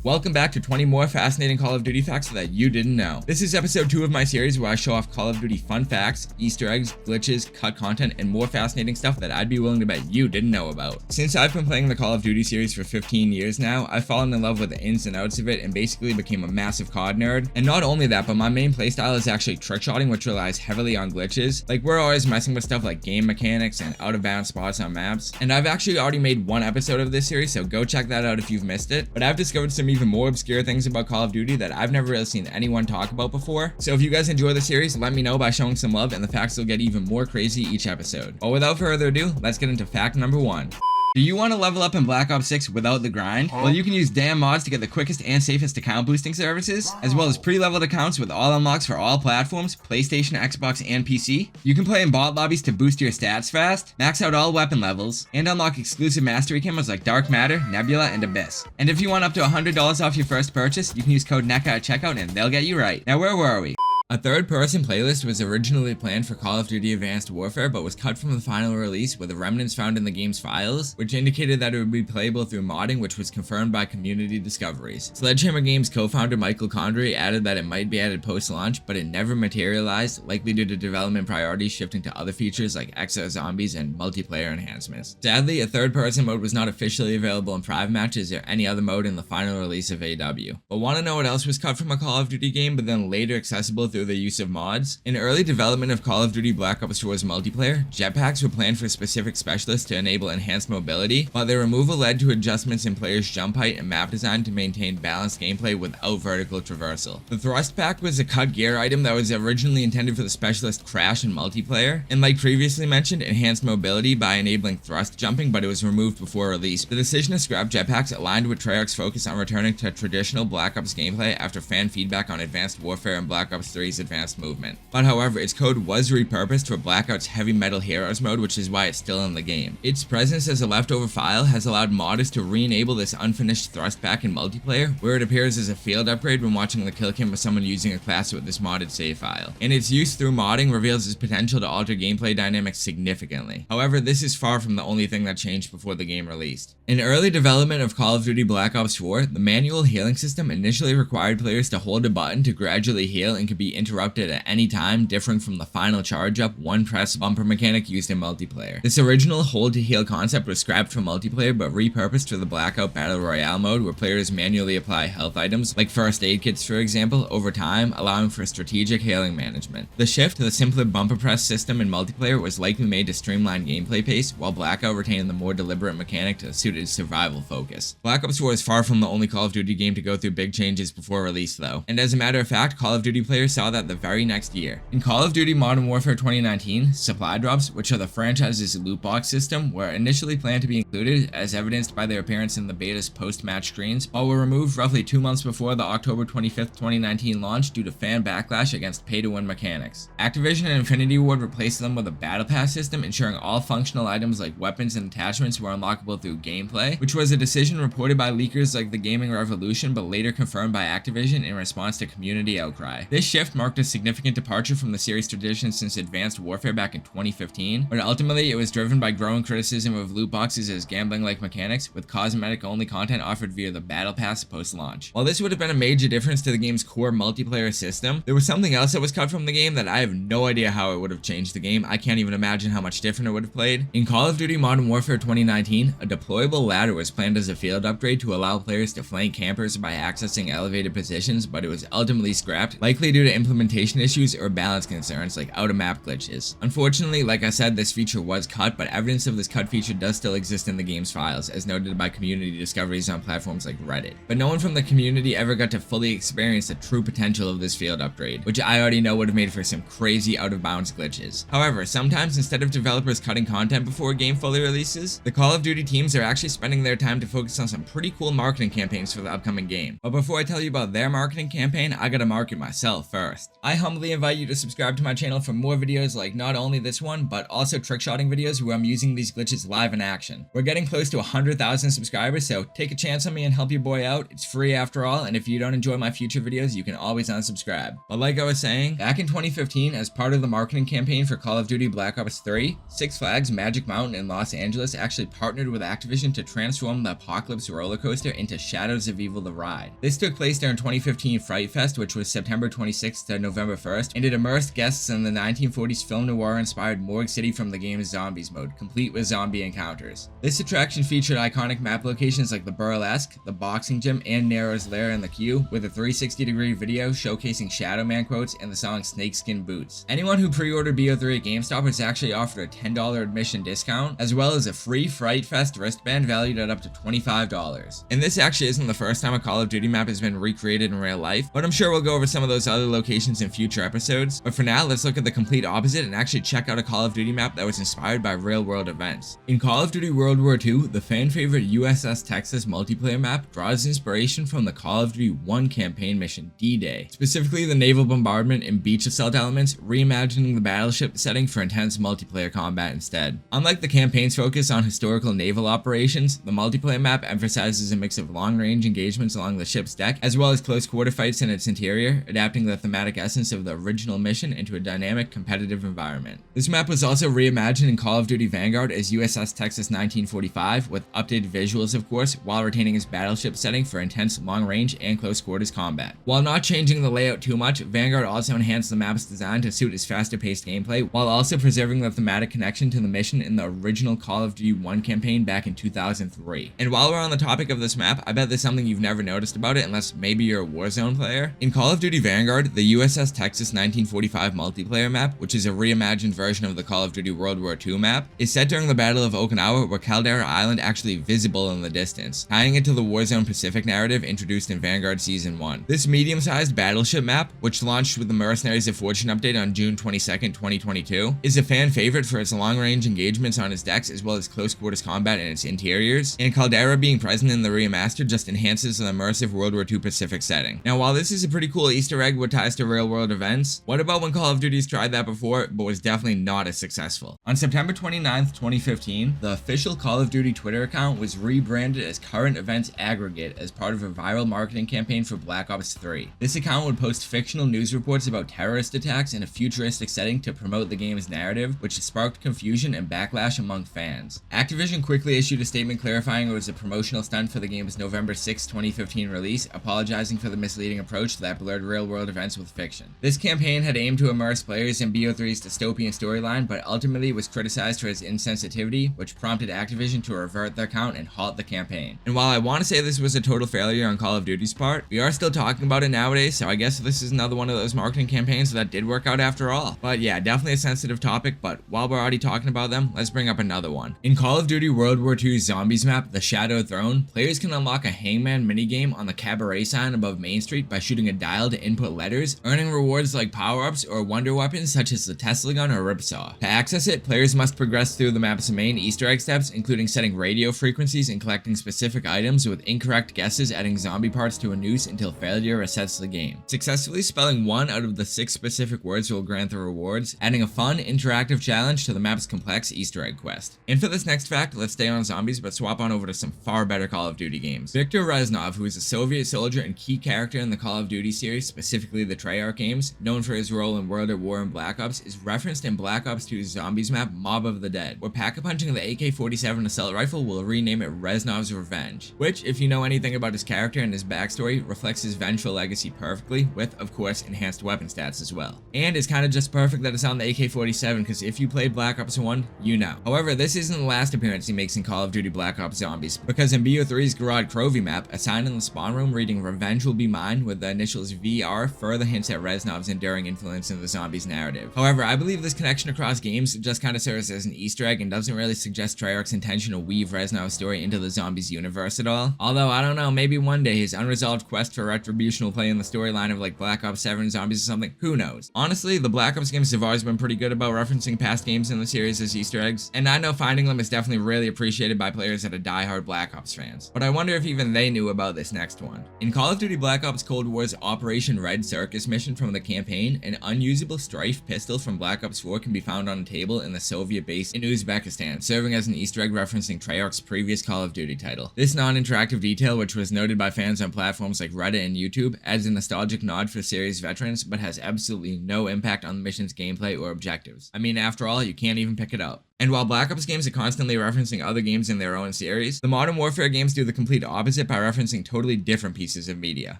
Welcome back to 20 more fascinating Call of Duty facts that you didn't know. This is episode 2 of my series where I show off Call of Duty fun facts, Easter eggs, glitches, cut content, and more fascinating stuff that I'd be willing to bet you didn't know about. Since I've been playing the Call of Duty series for 15 years now, I've fallen in love with the ins and outs of it and basically became a massive COD nerd. And not only that, but my main playstyle is actually trickshotting, which relies heavily on glitches. Like, we're always messing with stuff like game mechanics and out of bounds spots on maps. And I've actually already made one episode of this series, so go check that out if you've missed it. But I've discovered some even more obscure things about Call of Duty that I've never really seen anyone talk about before. So if you guys enjoy the series, let me know by showing some love and the facts will get even more crazy each episode. But without further ado, let's get into fact number 1. Do you want to level up in Black Ops 6 without the grind? Well, you can use damn mods to get the quickest and safest account boosting services, as well as pre-leveled accounts with all unlocks for all platforms, PlayStation, Xbox, and PC. You can play in bot lobbies to boost your stats fast, max out all weapon levels, and unlock exclusive mastery camos like Dark Matter, Nebula, and Abyss. And if you want up to $100 off your first purchase, you can use code Necca at checkout and they'll get you right. Now where were we? A third-person playlist was originally planned for Call of Duty Advanced Warfare, but was cut from the final release with the remnants found in the game's files, which indicated that it would be playable through modding, which was confirmed by community discoveries. Sledgehammer Games co-founder Michael Condrey added that it might be added post-launch, but it never materialized, likely due to development priorities shifting to other features like exo zombies and multiplayer enhancements. Sadly, a third-person mode was not officially available in private matches or any other mode in the final release of AW. But want to know what else was cut from a Call of Duty game, but then later accessible through the use of mods? In early development of Call of Duty Black Ops 4's multiplayer, jetpacks were planned for specific specialists to enable enhanced mobility, while their removal led to adjustments in players' jump height and map design to maintain balanced gameplay without vertical traversal. The thrust pack was a cut gear item that was originally intended for the specialist Crash in multiplayer, and like previously mentioned, enhanced mobility by enabling thrust jumping, but it was removed before release. The decision to scrap jetpacks aligned with Treyarch's focus on returning to traditional Black Ops gameplay after fan feedback on Advanced Warfare and Black Ops 3's Advanced Movement. But however, its code was repurposed for Black Ops Heavy Metal Heroes mode, which is why it's still in the game. Its presence as a leftover file has allowed modders to re-enable this unfinished thrust pack in multiplayer, where it appears as a field upgrade when watching the kill cam of someone using a class with this modded save file. And its use through modding reveals its potential to alter gameplay dynamics significantly. However, this is far from the only thing that changed before the game released. In early development of Call of Duty Black Ops 4, the manual healing system initially required players to hold a button to gradually heal and could be interrupted at any time, differing from the final charge up one press bumper mechanic used in multiplayer. This original hold to heal concept was scrapped from multiplayer but repurposed for the Blackout Battle Royale mode, where players manually apply health items like first aid kits for example over time, allowing for strategic healing management. The shift to the simpler bumper press system in multiplayer was likely made to streamline gameplay pace, while Blackout retained the more deliberate mechanic to suit its survival focus. Black Ops 4 is far from the only Call of Duty game to go through big changes before release though, and as a matter of fact, Call of Duty players saw that the very next year. In Call of Duty Modern Warfare 2019, supply drops, which are the franchise's loot box system, were initially planned to be included, as evidenced by their appearance in the beta's post-match screens, but were removed roughly 2 months before the October 25th, 2019 launch due to fan backlash against pay-to-win mechanics. Activision and Infinity Ward replaced them with a battle pass system, ensuring all functional items like weapons and attachments were unlockable through gameplay, which was a decision reported by leakers like the Gaming Revolution, but later confirmed by Activision in response to community outcry. This shift marked a significant departure from the series tradition since Advanced Warfare back in 2015, but ultimately it was driven by growing criticism of loot boxes as gambling-like mechanics, with cosmetic-only content offered via the Battle Pass post-launch. While this would have been a major difference to the game's core multiplayer system, there was something else that was cut from the game that I have no idea how it would have changed the game. I can't even imagine how much different it would have played. In Call of Duty Modern Warfare 2019, a deployable ladder was planned as a field upgrade to allow players to flank campers by accessing elevated positions, but it was ultimately scrapped, likely due to implementation issues or balance concerns like out-of-map glitches. Unfortunately, like I said, this feature was cut, but evidence of this cut feature does still exist in the game's files, as noted by community discoveries on platforms like Reddit. But no one from the community ever got to fully experience the true potential of this field upgrade, which I already know would have made for some crazy out-of-bounds glitches. However, sometimes instead of developers cutting content before a game fully releases, the Call of Duty teams are actually spending their time to focus on some pretty cool marketing campaigns for the upcoming game. But before I tell you about their marketing campaign, I gotta market myself first. first. I humbly invite you to subscribe to my channel for more videos like not only this one, but also trickshotting videos where I'm using these glitches live in action. We're getting close to 100,000 subscribers, so take a chance on me and help your boy out. It's free after all, and if you don't enjoy my future videos, you can always unsubscribe. But like I was saying, back in 2015, as part of the marketing campaign for Call of Duty Black Ops 3, Six Flags Magic Mountain in Los Angeles actually partnered with Activision to transform the Apocalypse roller coaster into Shadows of Evil the Ride. This took place during 2015 Fright Fest, which was September 26th to November 1st, and it immersed guests in the 1940s film noir-inspired Morgue City from the game's Zombies mode, complete with zombie encounters. This attraction featured iconic map locations like the Burlesque, the Boxing Gym, and Nero's Lair in the Queue, with a 360-degree video showcasing Shadow Man quotes and the song Snakeskin Boots. Anyone who pre-ordered BO3 at GameStop was actually offered a $10 admission discount, as well as a free Fright Fest wristband valued at up to $25. And this actually isn't the first time a Call of Duty map has been recreated in real life, but I'm sure we'll go over some of those other locations in future episodes. But for now, let's look at the complete opposite and actually check out a Call of Duty map that was inspired by real-world events. In Call of Duty World War II, the fan-favorite USS Texas multiplayer map draws inspiration from the Call of Duty 1 campaign mission, D-Day, specifically the naval bombardment and beach assault elements, reimagining the battleship setting for intense multiplayer combat instead. Unlike the campaign's focus on historical naval operations, the multiplayer map emphasizes a mix of long-range engagements along the ship's deck, as well as close-quarter fights in its interior, adapting the thematic essence of the original mission into a dynamic, competitive environment. This map was also reimagined in Call of Duty Vanguard as USS Texas 1945, with updated visuals of course, while retaining its battleship setting for intense long-range and close-quarters combat. While not changing the layout too much, Vanguard also enhanced the map's design to suit its faster-paced gameplay, while also preserving the thematic connection to the mission in the original Call of Duty 1 campaign back in 2003. And while we're on the topic of this map, I bet there's something you've never noticed about it unless maybe you're a Warzone player. In Call of Duty Vanguard, the USS Texas 1945 multiplayer map, which is a reimagined version of the Call of Duty World War II map, is set during the Battle of Okinawa, where Caldera Island actually visible in the distance, tying it to the Warzone Pacific narrative introduced in Vanguard Season 1. This medium-sized battleship map, which launched with the Mercenaries of Fortune update on June 22nd, 2022, is a fan favorite for its long-range engagements on its decks as well as close-quarters combat in its interiors, and Caldera being present in the remaster just enhances an immersive World War II Pacific setting. Now, while this is a pretty cool Easter egg with ties to real-world events, what about when Call of Duty's tried that before, but was definitely not as successful? On September 29th, 2015, the official Call of Duty Twitter account was rebranded as Current Events Aggregate as part of a viral marketing campaign for Black Ops 3. This account would post fictional news reports about terrorist attacks in a futuristic setting to promote the game's narrative, which sparked confusion and backlash among fans. Activision quickly issued a statement clarifying it was a promotional stunt for the game's November 6, 2015 release, apologizing for the misleading approach that blurred real-world events with fiction. This campaign had aimed to immerse players in BO3's dystopian storyline, but ultimately was criticized for its insensitivity, which prompted Activision to revert their account and halt the campaign. And while I want to say this was a total failure on Call of Duty's part, we are still talking about it nowadays, so I guess this is another one of those marketing campaigns that did work out after all. But yeah, definitely a sensitive topic, but while we're already talking about them, let's bring up another one. In Call of Duty World War II Zombies map, The Shadow Throne, players can unlock a Hangman minigame on the Cabaret sign above Main Street by shooting a dial to input letters, earning rewards like power-ups or wonder weapons such as the Tesla gun or Ripsaw. To access it, players must progress through the map's main Easter egg steps, including setting radio frequencies and collecting specific items, with incorrect guesses adding zombie parts to a noose until failure resets the game. Successfully spelling one out of the 6 specific words will grant the rewards, adding a fun, interactive challenge to the map's complex Easter egg quest. And for this next fact, let's stay on zombies but swap on over to some far better Call of Duty games. Viktor Reznov, who is a Soviet soldier and key character in the Call of Duty series, specifically the Treyarch games, known for his role in World at War and Black Ops, is referenced in Black Ops 2's Zombies map Mob of the Dead, where pack-a-punching the AK-47 assault rifle will rename it Reznov's Revenge, which, if you know anything about his character and his backstory, reflects his vengeful legacy perfectly, with, of course, enhanced weapon stats as well. And it's kinda just perfect that it's on the AK-47, because if you played Black Ops 1, you know. However, this isn't the last appearance he makes in Call of Duty Black Ops Zombies, because in BO3's Garage Crovey map, a sign in the spawn room reading Revenge will be mine with the initials VR further hints at Reznov's enduring influence in the zombies narrative. However, I believe this connection across games just kinda serves as an Easter egg and doesn't really suggest Treyarch's intention to weave Reznov's story into the zombies universe at all. Although, I don't know, maybe one day his unresolved quest for retribution will play in the storyline of like Black Ops 7 Zombies or something, who knows. Honestly, the Black Ops games have always been pretty good about referencing past games in the series as Easter eggs, and I know finding them is definitely really appreciated by players that are diehard Black Ops fans. But I wonder if even they knew about this next one. In Call of Duty Black Ops Cold War's Operation Red Circus latest mission from the campaign, an unusable Strife pistol from Black Ops 4 can be found on a table in the Soviet base in Uzbekistan, serving as an Easter egg referencing Treyarch's previous Call of Duty title. This non-interactive detail, which was noted by fans on platforms like Reddit and YouTube, adds a nostalgic nod for the series veterans, but has absolutely no impact on the mission's gameplay or objectives. I mean, after all, you can't even pick it up. And while Black Ops games are constantly referencing other games in their own series, the Modern Warfare games do the complete opposite by referencing totally different pieces of media.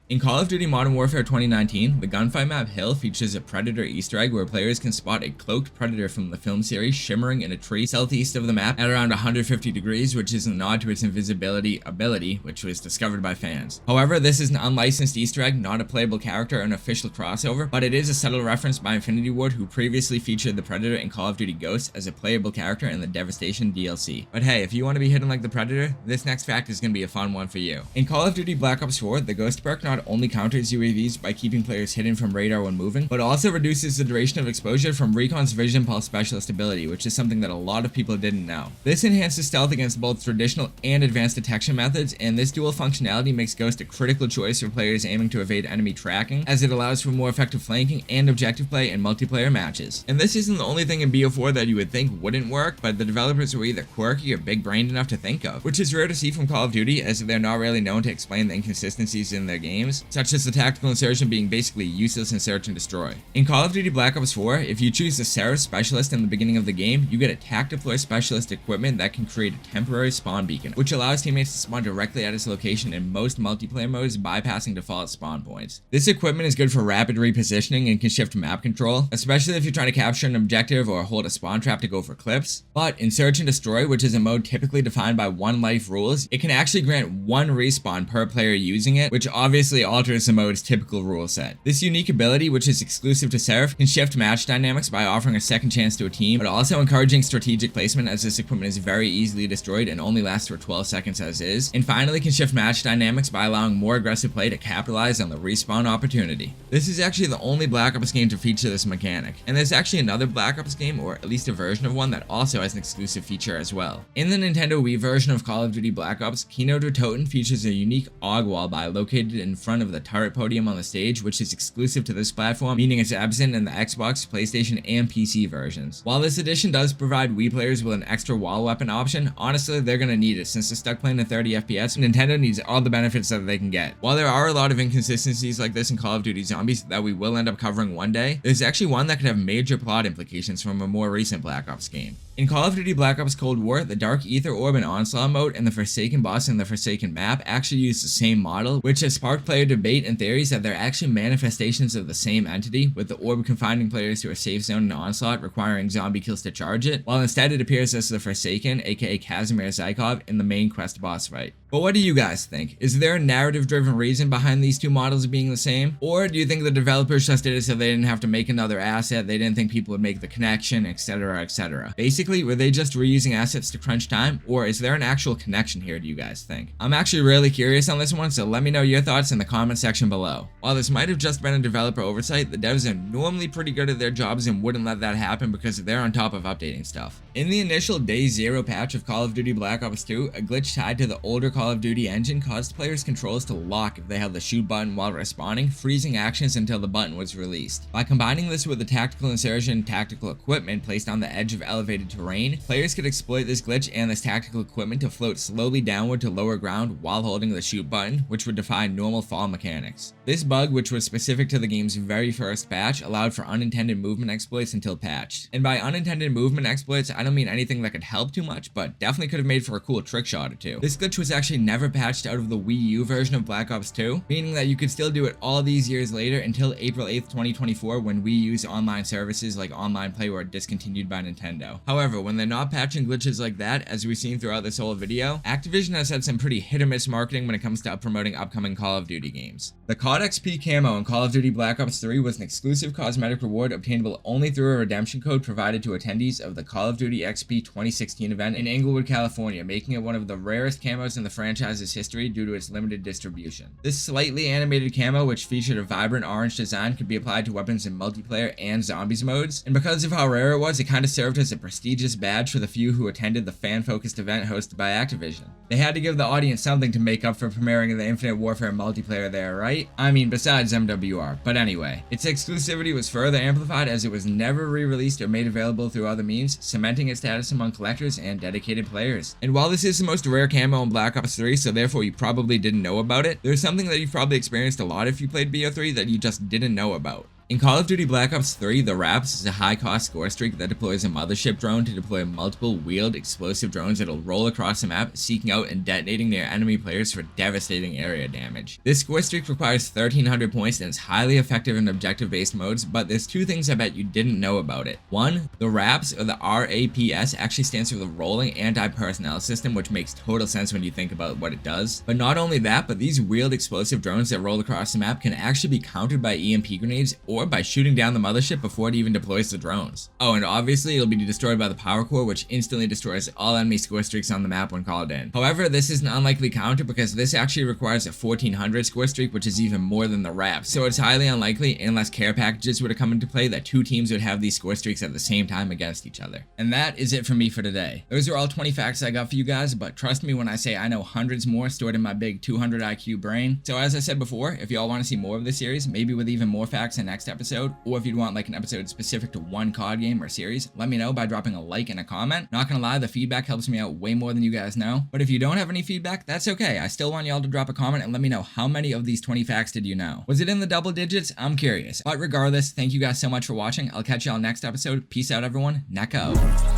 In Call of Duty Modern Warfare 2019, the gunfight map Hill features a Predator Easter egg where players can spot a cloaked Predator from the film series shimmering in a tree southeast of the map at around 150 degrees, which is a nod to its invisibility ability, which was discovered by fans. However, this is an unlicensed Easter egg, not a playable character or an official crossover, but it is a subtle reference by Infinity Ward, who previously featured the Predator in Call of Duty Ghosts as a playable character in the Devastation DLC. But hey, if you want to be hidden like the Predator, this next fact is going to be a fun one for you. In Call of Duty Black Ops 4, the Ghost perk not only counters UAVs by keeping players hidden from radar when moving, but also reduces the duration of exposure from Recon's Vision Pulse Specialist ability, which is something that a lot of people didn't know. This enhances stealth against both traditional and advanced detection methods, and this dual functionality makes Ghost a critical choice for players aiming to evade enemy tracking, as it allows for more effective flanking and objective play in multiplayer matches. And this isn't the only thing in BO4 that you would think wouldn't work, but the developers were either quirky or big-brained enough to think of, which is rare to see from Call of Duty, as they're not really known to explain the inconsistencies in their games, such as the tactical insertion being basically useless in Search and Destroy. In Call of Duty Black Ops 4, if you choose the Seraph Specialist in the beginning of the game, you get a TAC Deploy Specialist equipment that can create a temporary spawn beacon, which allows teammates to spawn directly at its location in most multiplayer modes, bypassing default spawn points. This equipment is good for rapid repositioning and can shift map control, especially if you're trying to capture an objective or hold a spawn trap to go for clips. But in Search and Destroy, which is a mode typically defined by one life rules, it can actually grant one respawn per player using it, which obviously alters the mode's typical rule set. This unique ability, which is exclusive to Seraph, can shift match dynamics by offering a second chance to a team, but also encouraging strategic placement, as this equipment is very easily destroyed and only lasts for 12 seconds as is, and finally can shift match dynamics by allowing more aggressive play to capitalize on the respawn opportunity. This is actually the only Black Ops game to feature this mechanic, and there's actually another Black Ops game, or at least a version of one, that also has an exclusive feature as well. In the Nintendo Wii version of Call of Duty Black Ops, Kino to Toten features a unique AUG Wallbuy located in front of the turret podium on the stage, which is exclusive to this platform, meaning it's absent in the Xbox, PlayStation, and PC versions. While this edition does provide Wii players with an extra wall weapon option, honestly they're gonna need it since they're stuck playing at 30 FPS, and Nintendo needs all the benefits that they can get. While there are a lot of inconsistencies like this in Call of Duty Zombies that we will end up covering one day, there's actually one that could have major plot implications from a more recent Black Ops game. In Call of Duty Black Ops Cold War, the Dark Ether Orb and Onslaught mode and the Forsaken boss in the Forsaken map actually use the same model, which has sparked player debate and theories that they're actually manifestations of the same entity, with the orb confining players to a safe zone in Onslaught, requiring zombie kills to charge it, while instead it appears as the Forsaken, aka Kazimir Zykov, in the main quest boss fight. But what do you guys think? Is there a narrative-driven reason behind these two models being the same? Or do you think the developers just did it so they didn't have to make another asset, they didn't think people would make the connection, etc, etc? Basically, were they just reusing assets to crunch time, or is there an actual connection here, do you guys think? I'm actually really curious on this one, so let me know your thoughts in the comment section below. While this might have just been a developer oversight, the devs are normally pretty good at their jobs and wouldn't let that happen because they're on top of updating stuff. In the initial Day Zero patch of Call of Duty Black Ops 2, a glitch tied to the older Call of Duty engine caused players' controls to lock if they held the shoot button while respawning, freezing actions until the button was released. By combining this with the tactical insertion tactical equipment placed on the edge of elevated terrain, players could exploit this glitch and this tactical equipment to float slowly downward to lower ground while holding the shoot button, which would defy normal fall mechanics. This bug, which was specific to the game's very first patch, allowed for unintended movement exploits until patched. And by unintended movement exploits, I don't mean anything that could help too much, but definitely could have made for a cool trick shot or two. This glitch was actually never patched out of the Wii U version of Black Ops 2, meaning that you could still do it all these years later until April 8th, 2024, when Wii U's online services like Online Play were discontinued by Nintendo. However, when they're not patching glitches like that, as we've seen throughout this whole video, Activision has had some pretty hit or miss marketing when it comes to promoting upcoming Call of Duty games. The COD XP Camo in Call of Duty Black Ops 3 was an exclusive cosmetic reward obtainable only through a redemption code provided to attendees of the Call of Duty XP 2016 event in Inglewood, California, making it one of the rarest camos in the franchise's history due to its limited distribution. This slightly animated camo, which featured a vibrant orange design, could be applied to weapons in multiplayer and zombies modes, and because of how rare it was, it kind of served as a prestige prestigious badge for the few who attended the fan-focused event hosted by Activision. They had to give the audience something to make up for premiering the Infinite Warfare multiplayer there, right? I mean, besides MWR, but anyway. Its exclusivity was further amplified as it was never re-released or made available through other means, cementing its status among collectors and dedicated players. And while this is the most rare camo in Black Ops 3, so therefore you probably didn't know about it, there's something that you've probably experienced a lot if you played BO3 that you just didn't know about. In Call of Duty Black Ops 3, the R.A.P.S is a high-cost score streak that deploys a mothership drone to deploy multiple wheeled explosive drones that'll roll across the map, seeking out and detonating their enemy players for devastating area damage. This score streak requires 1,300 points and is highly effective in objective-based modes, but there's two things I bet you didn't know about it. One, the R.A.P.S, or the R.A.P.S, actually stands for the Rolling Anti-Personnel System, which makes total sense when you think about what it does. But not only that, but these wheeled explosive drones that roll across the map can actually be countered by EMP grenades or by shooting down the mothership before it even deploys the drones. Oh, and obviously it'll be destroyed by the power core, which instantly destroys all enemy score streaks on the map when called in. However, this is an unlikely counter because this actually requires a 1,400 score streak, which is even more than the R.A.P.S, so it's highly unlikely, unless care packages were to come into play, that two teams would have these score streaks at the same time against each other. And that is it for me for today. Those are all 20 facts I got for you guys, but trust me when I say I know hundreds more stored in my big 200 IQ brain. So as I said before, if y'all want to see more of this series, maybe with even more facts in next episode, or if you'd want like an episode specific to one COD game or series, let me know by dropping a like and a comment. Not gonna lie, the feedback helps me out way more than you guys know. But if you don't have any feedback, that's okay. I still want y'all to drop a comment and let me know how many of these 20 facts did you know. Was it in the double digits? I'm curious. But regardless, thank you guys so much for watching. I'll catch y'all next episode. Peace out, everyone. Necca out.